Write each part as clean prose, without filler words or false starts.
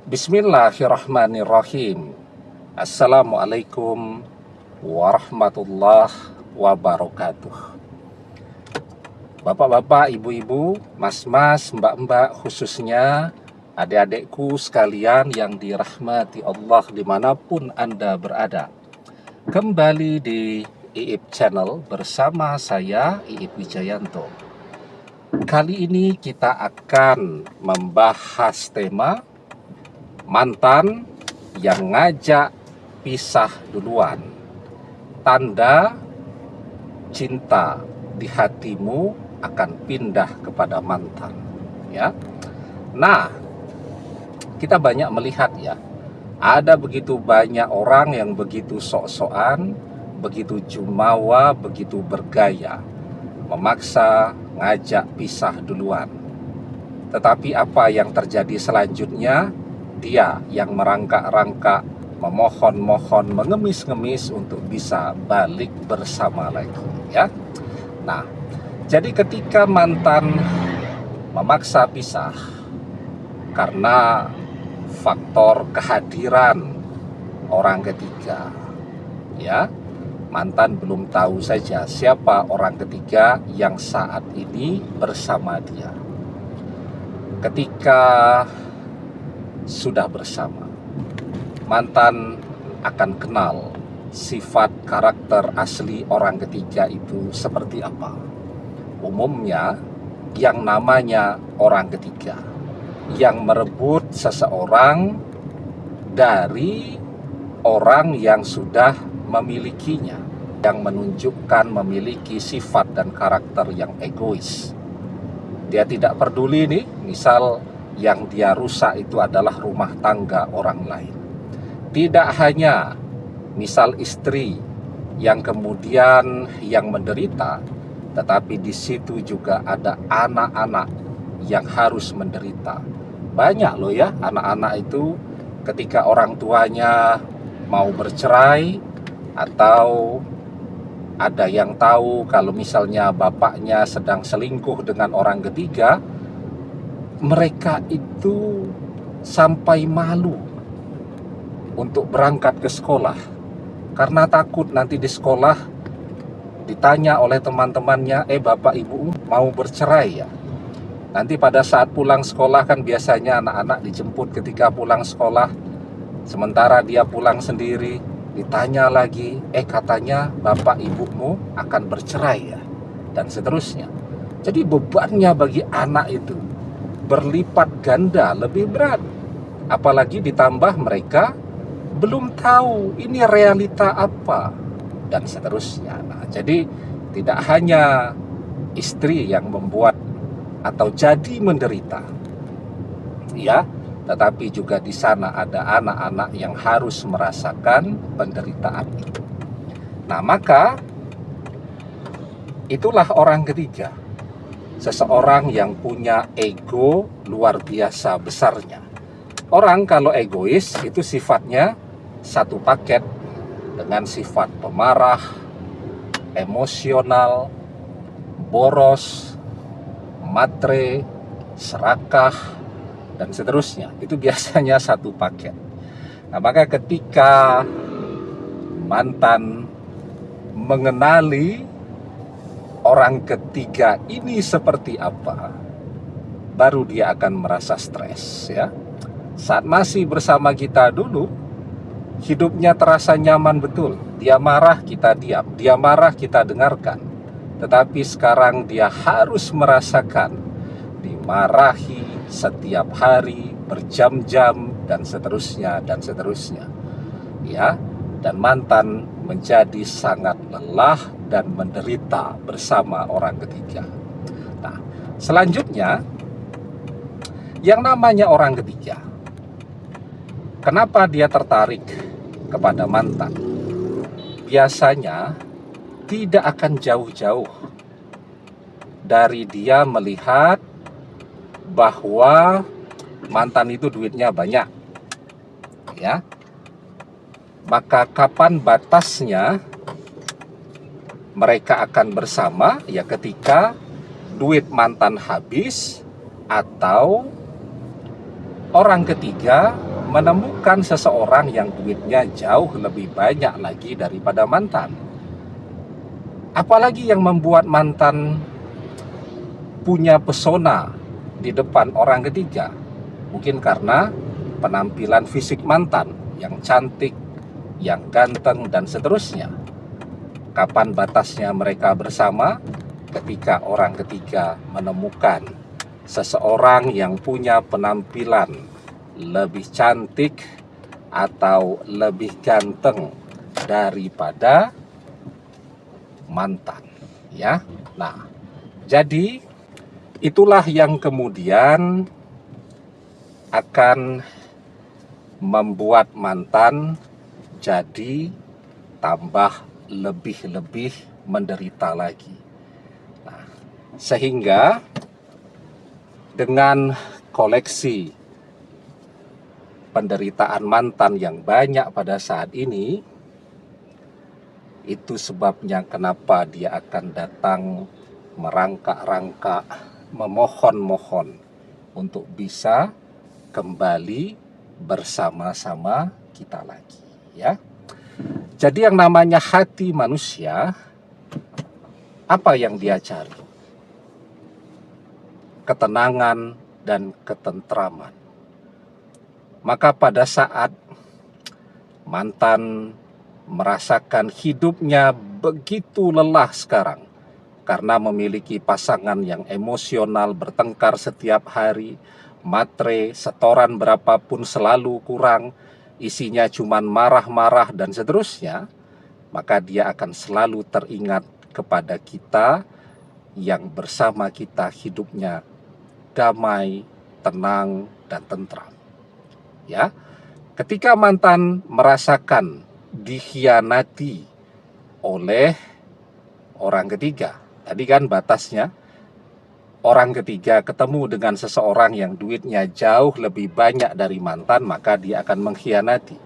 Bismillahirrahmanirrahim. Assalamualaikum warahmatullahi wabarakatuh. Bapak-bapak, ibu-ibu, mas-mas, mbak-mbak, khususnya adik-adikku sekalian yang dirahmati Allah dimanapun Anda berada. Kembali di IIP Channel bersama saya, IIP Wijayanto. Kali ini kita akan membahas tema mantan yang ngajak pisah duluan. Tanda cinta di hatimu akan pindah kepada mantan, ya. Nah, kita banyak melihat ya, ada begitu banyak orang yang begitu sok-sokan, begitu jumawa, begitu bergaya, memaksa ngajak pisah duluan. Tetapi apa yang terjadi selanjutnya? Dia yang merangkak-rangkak, memohon-mohon, mengemis-ngemis untuk bisa balik bersama lagi, ya. Nah, jadi ketika mantan memaksa pisah karena faktor kehadiran orang ketiga, ya, mantan belum tahu saja siapa orang ketiga yang saat ini bersama dia. Ketika sudah bersama, mantan akan kenal sifat karakter asli orang ketiga itu seperti apa. Umumnya yang namanya orang ketiga yang merebut seseorang dari orang yang sudah memilikinya, yang menunjukkan memiliki sifat dan karakter yang egois. Dia tidak peduli nih, misal yang dia rusak itu adalah rumah tangga orang lain. Tidak hanya misal istri yang kemudian yang menderita, tetapi di situ juga ada anak-anak yang harus menderita. Banyak loh ya anak-anak itu ketika orang tuanya mau bercerai, atau ada yang tahu kalau misalnya bapaknya sedang selingkuh dengan orang ketiga, mereka itu sampai malu untuk berangkat ke sekolah karena takut nanti di sekolah ditanya oleh teman-temannya, bapak ibu mau bercerai ya. Nanti pada saat pulang sekolah kan biasanya anak-anak dijemput ketika pulang sekolah, sementara dia pulang sendiri, ditanya lagi, katanya bapak ibumu akan bercerai ya, dan seterusnya. Jadi bebannya bagi anak itu berlipat ganda, lebih berat. Apalagi ditambah mereka belum tahu ini realita apa, dan seterusnya. Nah, jadi tidak hanya istri yang membuat atau jadi menderita, ya, tetapi juga di sana ada anak-anak yang harus merasakan penderitaan itu. Nah, maka itulah orang ketiga. Seseorang yang punya ego luar biasa besarnya. Orang kalau egois itu sifatnya satu paket dengan sifat pemarah, emosional, boros, matre, serakah, dan seterusnya. Itu biasanya satu paket. Nah, maka ketika mantan mengenali orang ketiga ini seperti apa, baru dia akan merasa stres, ya. Saat masih bersama kita dulu, hidupnya terasa nyaman betul. Dia marah, kita diam. Dia marah, kita dengarkan. Tetapi sekarang dia harus merasakan dimarahi setiap hari, berjam-jam, dan seterusnya, dan seterusnya, ya. Dan mantan menjadi sangat lelah dan menderita bersama orang ketiga. Nah, selanjutnya yang namanya orang ketiga, kenapa dia tertarik kepada mantan? Biasanya tidak akan jauh-jauh dari dia melihat bahwa mantan itu duitnya banyak, ya. Maka kapan batasnya mereka akan bersama? Ya ketika duit mantan habis atau orang ketiga menemukan seseorang yang duitnya jauh lebih banyak lagi daripada mantan. Apalagi yang membuat mantan punya pesona di depan orang ketiga? Mungkin karena penampilan fisik mantan yang cantik, yang ganteng, dan seterusnya. Kapan batasnya mereka bersama? Ketika orang ketiga menemukan seseorang yang punya penampilan lebih cantik atau lebih ganteng daripada mantan, ya. Nah, jadi itulah yang kemudian akan membuat mantan jadi tambah lebih-lebih menderita lagi. Nah, sehingga dengan koleksi penderitaan mantan yang banyak pada saat ini, itu sebabnya kenapa dia akan datang merangkak-rangkak, memohon-mohon untuk bisa kembali bersama-sama kita lagi, ya. Jadi yang namanya hati manusia, apa yang dia cari? Ketenangan dan ketentraman. Maka pada saat mantan merasakan hidupnya begitu lelah sekarang karena memiliki pasangan yang emosional, bertengkar setiap hari, matre, setoran berapapun selalu kurang, isinya cuman marah-marah dan seterusnya, maka dia akan selalu teringat kepada kita yang bersama kita hidupnya damai, tenang, dan tentram. Ya, ketika mantan merasakan dikhianati oleh orang ketiga, tadi kan batasnya orang ketiga ketemu dengan seseorang yang duitnya jauh lebih banyak dari mantan, maka dia akan mengkhianati.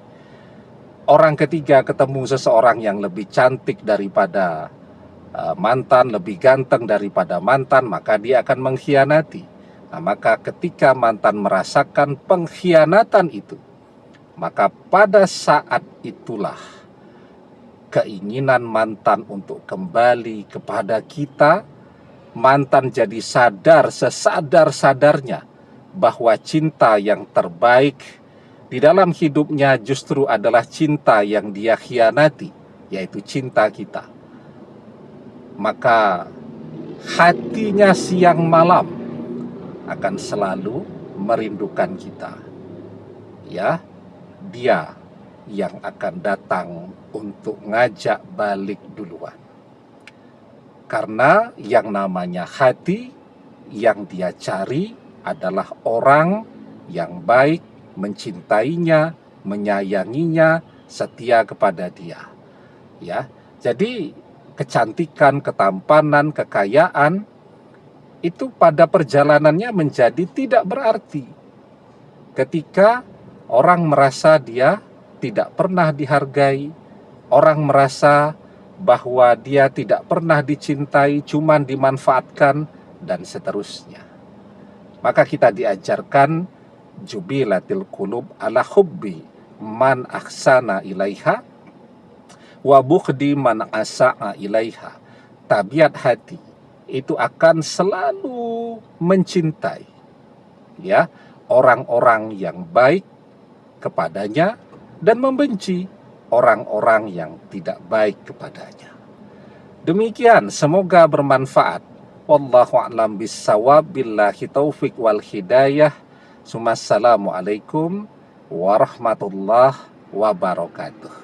Orang ketiga ketemu seseorang yang lebih cantik daripada mantan, lebih ganteng daripada mantan, maka dia akan mengkhianati. Nah, maka ketika mantan merasakan pengkhianatan itu, maka pada saat itulah keinginan mantan untuk kembali kepada kita, mantan jadi sadar sesadar-sadarnya bahwa cinta yang terbaik di dalam hidupnya justru adalah cinta yang dia khianati, yaitu cinta kita. Maka hatinya siang malam akan selalu merindukan kita. Ya, dia yang akan datang untuk ngajak balik duluan. Karena yang namanya hati, yang dia cari adalah orang yang baik, mencintainya, menyayanginya, setia kepada dia. Ya, jadi kecantikan, ketampanan, kekayaan itu pada perjalanannya menjadi tidak berarti ketika orang merasa dia tidak pernah dihargai, orang merasa bahwa dia tidak pernah dicintai, cuman dimanfaatkan, dan seterusnya. Maka kita diajarkan jubilatil qulub ala hubbi man ahsana ilaiha wa bughdi man asa'a ilaiha. Tabiat hati itu akan selalu mencintai, ya, orang-orang yang baik kepadanya dan membenci orang-orang yang tidak baik kepadanya. Demikian, semoga bermanfaat. Wallahu a'lam bissawab, billahi taufik wal hidayah. Assalamualaikum warahmatullahi wabarakatuh.